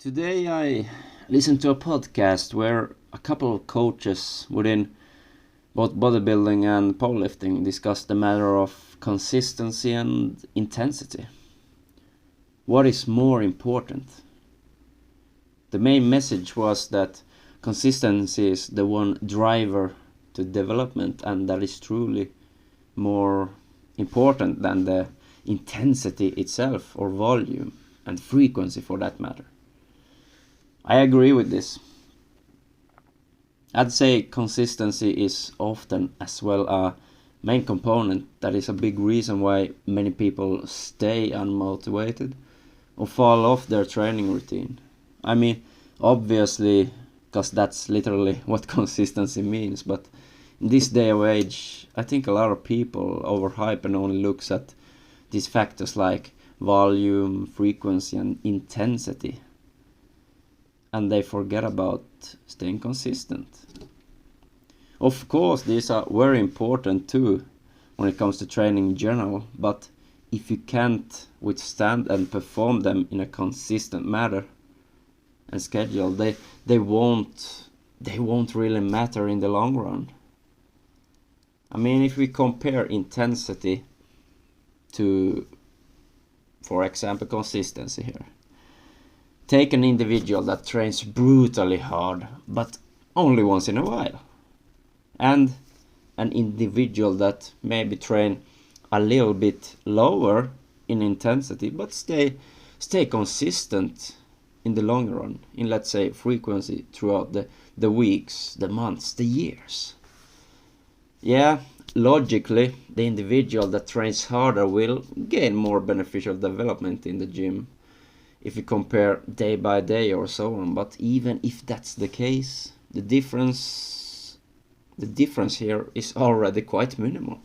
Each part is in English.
Today I listened to a podcast where a couple of coaches within both bodybuilding and powerlifting discussed the matter of consistency and intensity. What is more important? The main message was that consistency is the one driver to development, and that is truly more important than the intensity itself, or volume and frequency for that matter. I agree with this. I'd say consistency is often as well a main component that is a big reason why many people stay unmotivated or fall off their training routine. I mean, obviously, because that's literally what consistency means, but in this day of age, I think a lot of people overhype and only looks at these factors like volume, frequency and intensity, and they forget about staying consistent. Of course, these are very important too when it comes to training in general, but if you can't withstand and perform them in a consistent manner and schedule, they won't really matter in the long run. I mean, if we compare intensity to, for example, consistency here. Take an individual that trains brutally hard, but only once in a while. And an individual that maybe train a little bit lower in intensity, but stay consistent in the long run, in, let's say, frequency throughout the weeks, the months, the years. Yeah, logically, the individual that trains harder will gain more beneficial development in the gym if you compare day by day or so on. But even if that's the case, the difference here is already quite minimal.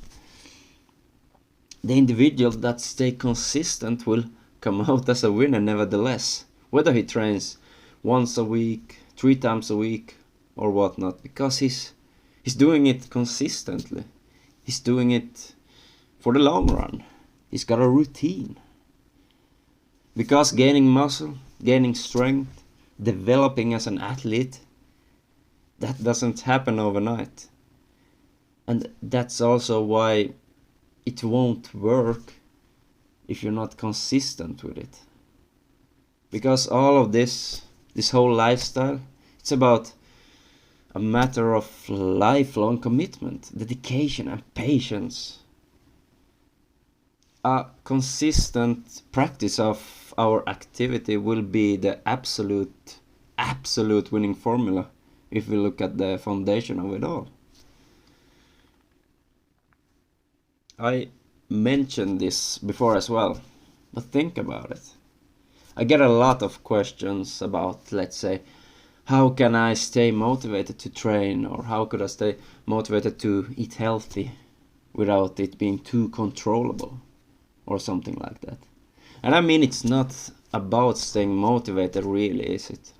The individual that stay consistent will come out as a winner nevertheless, whether he trains once a week, 3 times a week or whatnot, because he's doing it consistently. He's doing it for the long run. He's got a routine. Because gaining muscle, gaining strength, developing as an athlete, that doesn't happen overnight. And that's also why it won't work if you're not consistent with it. Because all of this whole lifestyle, it's about a matter of lifelong commitment, dedication and patience. A consistent practice of our activity will be the absolute winning formula if we look at the foundation of it all. I mentioned this before as well, but think about it. I get a lot of questions about, let's say, how can I stay motivated to train, or how could I stay motivated to eat healthy without it being too controllable, or something like that. And I mean, it's not about staying motivated really, is it?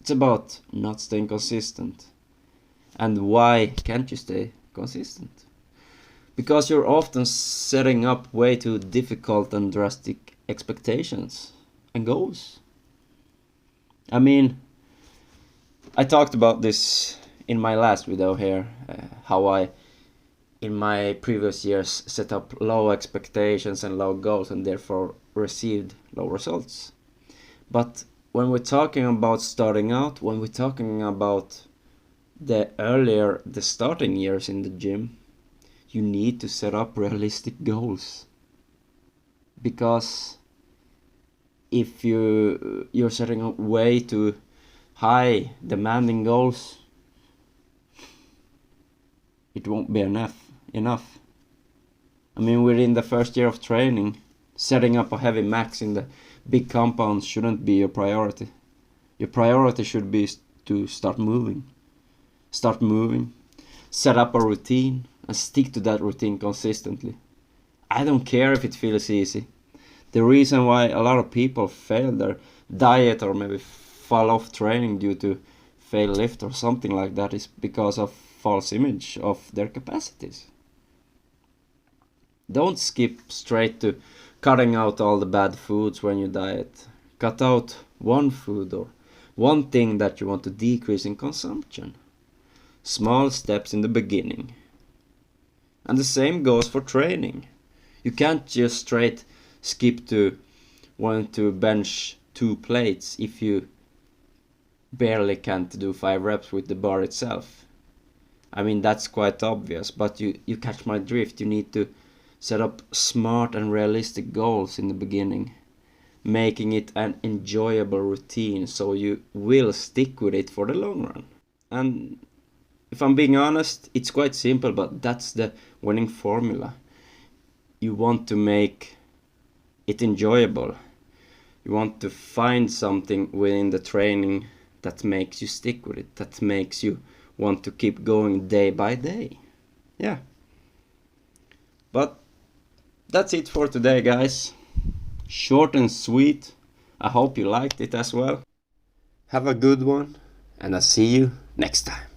It's about not staying consistent. And why can't you stay consistent? Because you're often setting up way too difficult and drastic expectations and goals. I mean, I talked about this in my last video here, how I, in my previous years, set up low expectations and low goals and therefore received low results. But when we're talking about starting out, when we're talking about the starting years in the gym, you need to set up realistic goals. Because if you're setting up way too high demanding goals, it won't be enough. I mean, within the first year of training, setting up a heavy max in the big compounds shouldn't be your priority. Your priority should be to start moving, set up a routine and stick to that routine consistently. I don't care if it feels easy. The reason why a lot of people fail their diet or maybe fall off training due to failed lift or something like that is because of false image of their capacities. Don't skip straight to cutting out all the bad foods when you diet. Cut out one food or one thing that you want to decrease in consumption. Small steps in the beginning. And the same goes for training. You can't just straight skip to wanting to bench 2 plates if you barely can't do 5 reps with the bar itself. I mean, that's quite obvious, but you catch my drift. You need to set up smart and realistic goals in the beginning, making it an enjoyable routine so you will stick with it for the long run. And if I'm being honest, it's quite simple, but that's the winning formula. You want to make it enjoyable. You want to find something within the training that makes you stick with it, that makes you want to keep going day by day. Yeah. But that's it for today, guys. Short and sweet. I hope you liked it as well. Have a good one, and I'll see you next time.